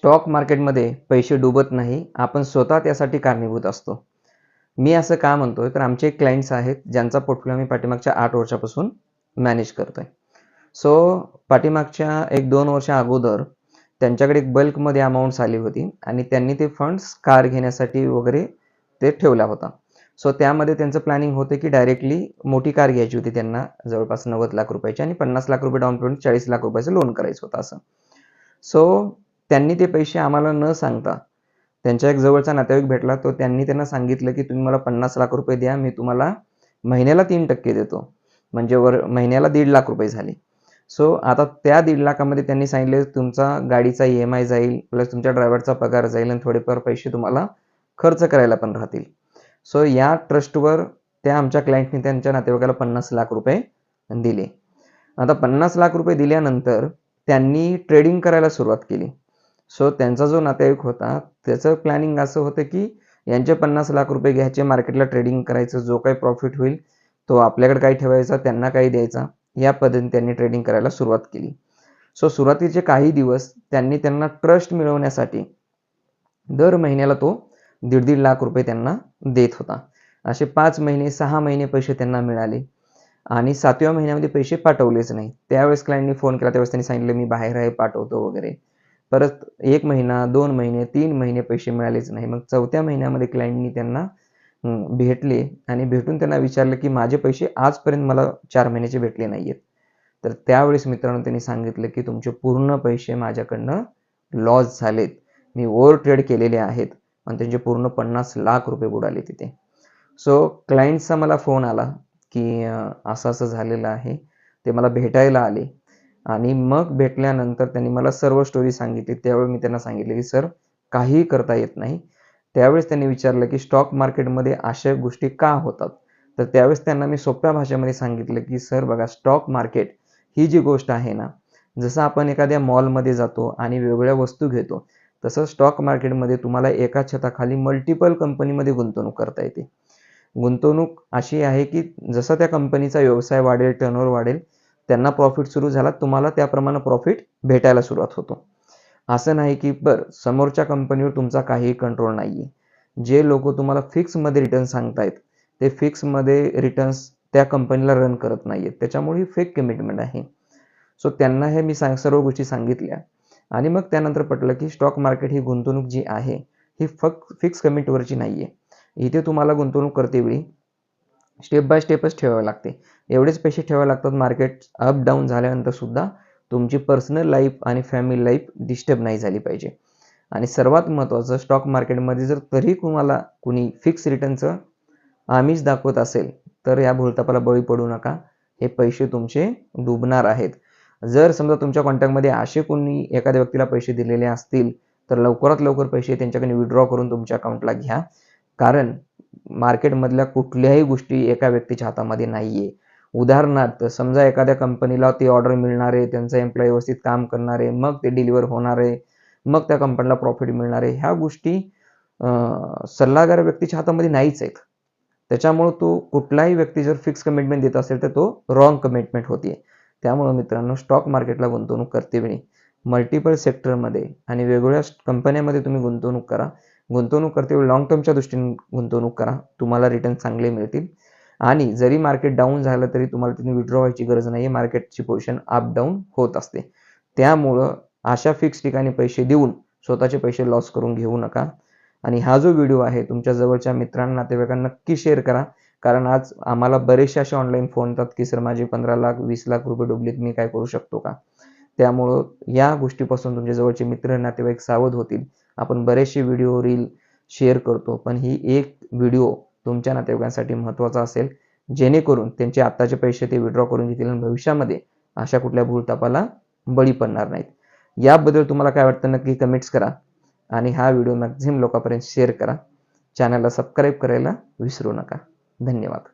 Stock मार्केटमध्ये पैसे डुबत नाही, आपण स्वतः त्यासाठी कारणीभूत असतो. मी असं का म्हणतोय, तर आमचे एक क्लायंट्स आहेत, ज्यांचा पोर्टफोलिओ मी पाठीमागच्या 8 वर्षापासून मॅनेज करतोय. सो पाठीमागच्या 1-2 वर्ष अगोदर त्यांच्याकडे एक बल्कमध्ये अमाउंट्स आली होती आणि त्यांनी ते फंड्स कार घेण्यासाठी वगैरे ते ठेवला होता. सो त्यामध्ये त्यांचं प्लॅनिंग होतं, की डायरेक्टली मोठी कार घ्यायची होती त्यांना जवळपास 90 लाख रुपयाची आणि 50 लाख रुपये डाउन पेमेंट 40 लाख रुपयाचं लोन करायचं होतं असं. सो त्यांनी ते पैसे आम्हाला न सांगता त्यांच्या एक जवळचा नातेवाईक भेटला, तो त्यांनी त्यांना सांगितलं, की तुम्ही मला 50 लाख रुपये द्या, मी तुम्हाला महिन्याला 3% देतो. म्हणजे महिन्याला 1.5 लाख रुपये झाले. सो आता त्या 1.5 लाखामध्ये त्यांनी सांगितले तुमचा गाडीचा EMI जाईल, प्लस तुमच्या ड्रायव्हरचा पगार जाईल आणि थोडेफार पैसे तुम्हाला खर्च करायला पण राहतील. सो या ट्रस्टवर त्या आमच्या क्लायंटनी त्यांच्या नातेवाईकाला 50 लाख रुपये दिले. आता 50 लाख रुपये दिल्यानंतर त्यांनी ट्रेडिंग करायला सुरुवात केली. सो त्यांचा जो नातेवाईक होता, त्याचं प्लॅनिंग असं होतं, की यांचे 50 लाख रुपये घ्यायचे, मार्केटला ट्रेडिंग करायचं, जो काही प्रॉफिट होईल तो आपल्याकडे काही ठेवायचा, त्यांना काही द्यायचा. या पद्धतीने त्यांनी ट्रेडिंग करायला सुरुवात केली. सो सुरुवातीचे काही दिवस त्यांना ट्रस्ट मिळवण्यासाठी दर महिन्याला तो 1.5 लाख रुपये त्यांना देत होता. असे 5 महिने, 6 महिने पैसे त्यांना मिळाले आणि 7व्या महिन्यामध्ये पैसे पाठवलेच नाही. त्यावेळेस क्लायंटनी फोन केला, त्यावेळेस त्यांनी सांगितलं, "मी बाहेर आहे, पाठवतो" वगैरे. परत 1 महिना, 2 महिने, 3 महिने पैसे मिळालेच नाही. मग 4थ्या महिन्यामध्ये क्लायंटनी त्यांना भेटले आणि भेटून त्यांना विचारलं, की "माझे पैसे आजपर्यंत मला 4 महिन्याचे भेटले नाहीयेत." तर त्यावेळेस मित्रांनो त्यांनी सांगितलं, की "तुमचे पूर्ण पैसे माझ्याकडनं लॉस झालेत. मी ओव्हर ट्रेड केलेले आहेत." आणि त्यांचे पूर्ण 50 लाख रुपये बुडाले तिथे. सो क्लायंटचा मला फोन आला, की असं-असं झालेलं आहे. ते मला भेटायला आले आणि मग भेटल्यानंतर त्यांनी मला सर्व स्टोरी सांगितली. त्यावेळी मी त्यांना सांगितले, की "सर, काहीही करता येत नाही." त्यावेळेस त्यांनी विचारलं, की "स्टॉक मार्केटमध्ये अशा गोष्टी का होतात?" तर त्यावेळेस त्यांना मी सोप्या भाषेमध्ये सांगितलं, की "सर बघा, स्टॉक मार्केट ही जी गोष्ट आहे ना, जसं आपण एखाद्या मॉलमध्ये जातो आणि वेगवेगळ्या वस्तू घेतो, तसं स्टॉक मार्केटमध्ये तुम्हाला एका छताखाली मल्टिपल कंपनीमध्ये गुंतवणूक करता येते. गुंतवणूक अशी आहे, की जसा त्या कंपनीचा व्यवसाय वाढेल, टर्नओव्हर वाढेल, त्यांना प्रॉफिट सुरू झाला, तुम्हाला त्याप्रमाणे प्रॉफिट भेटायला सुरुवात होतो. असं नाही, की समोरच्या कंपनीवर तुमचा काहीही कंट्रोल नाहीये. जे लोकं तुम्हाला फिक्समध्ये रिटर्न सांगतायत, ते फिक्समध्ये रिटर्न्स त्या कंपनीला रन करत नाहीयेत. त्याच्यामुळे ही फेक कमिटमेंट आहे." सो त्यांना हे मी सर्व गोष्टी सांगितल्या आणि मग त्यानंतर पटलं, की स्टॉक मार्केट ही गुंतवणूक जी आहे, ही फिक्स कमिटवरची नाहीये. इथे तुम्हाला गुंतवणूक करतेवेळी स्टेप बाय स्टेपच ठेवावे लागते. एवढेच पैसे ठेवावे लागतात मार्केट अप डाऊन झाल्यानंतर सुद्धा तुमची पर्सनल लाईफ आणि फॅमिली लाईफ डिस्टर्ब नाही झाली पाहिजे. आणि सर्वात महत्त्वाचं स्टॉक मार्केटमध्ये जर तरी तुम्हाला कुणी फिक्स रिटर्नचं आमिष दाखवत असेल, तर या भुलथापाला बळी पडू नका. हे पैसे तुमचे डुबणार आहेत. जर समजा तुमच्या कॉन्टॅक्टमध्ये असे कोणी एखाद्या व्यक्तीला पैसे दिलेले असतील, तर लवकरात लवकर पैसे त्यांच्याकडून विथड्रॉ करून तुमच्या अकाउंटला घ्या. कारण मार्केटमधल्या कुठल्याही गोष्टी एका व्यक्तीच्या हातामध्ये नाहीये. उदाहरणार्थ समजा एखाद्या कंपनीला ती ऑर्डर मिळणार आहे, त्यांचा एम्प्लॉयी व्यवस्थित काम करणार आहे, मग ते डिलिव्हर होणार आहे, मग त्या कंपनीला प्रॉफिट मिळणार आहे. ह्या गोष्टी सल्लागार व्यक्तीच्या हातामध्ये नाहीच आहेत. त्याच्यामुळे तो कुठलाही व्यक्ती जर फिक्स कमिटमेंट देत असेल, तर तो रॉंग कमिटमेंट होतीये. त्यामुळे मित्रांनो, स्टॉक मार्केटला गुंतवणूक करतेवेळी मल्टिपल सेक्टरमध्ये आणि वेगवेगळ्या कंपन्यांमध्ये तुम्ही गुंतवणूक करा. गुंतवणूक करतेवेळी लाँग टर्मच्या दृष्टीने गुंतवणूक करा. तुम्हाला रिटर्न चांगले मिळतील आणि जरी मार्केट डाऊन झालं तरी तुम्हाला तिथून विथड्रॉ व्हायची गरज नाहीये. मार्केटची पोझिशन अप डाऊन होत असते. त्यामुळं अशा फिक्स ठिकाणी पैसे देऊन स्वतःचे पैसे लॉस करून घेऊ नका. आणि हा जो व्हिडिओ आहे तुमच्या जवळच्या मित्रांना, नातेवाईकांना नक्की शेअर करा. कारण आज आम्हाला बरेचसे असे ऑनलाईन फोन येतात, की "सर, माझे 15 लाख, 20 लाख रुपये डुबलेत. मी काय करू शकतो का?" त्यामुळं या गोष्टीपासून तुमच्या जवळचे मित्र, नातेवाईक सावध होतील. आपण बरेचसे व्हिडिओ, रील शेअर करतो, पण ही एक व्हिडिओ तुमच्या नातेवाईकांसाठी महत्त्वाचा असेल, जेणेकरून त्यांचे आत्ताचे पैसे ते विथड्रॉ करून घेतील आणि भविष्यामध्ये अशा कुठल्या भूलथापाला बळी पडणार नाहीत. याबद्दल तुम्हाला काय वाटतं नक्की कमेंट्स करा आणि हा व्हिडिओ मॅक्झिमम लोकांपर्यंत शेअर करा. चॅनलला सबस्क्राईब करायला विसरू नका. धन्यवाद.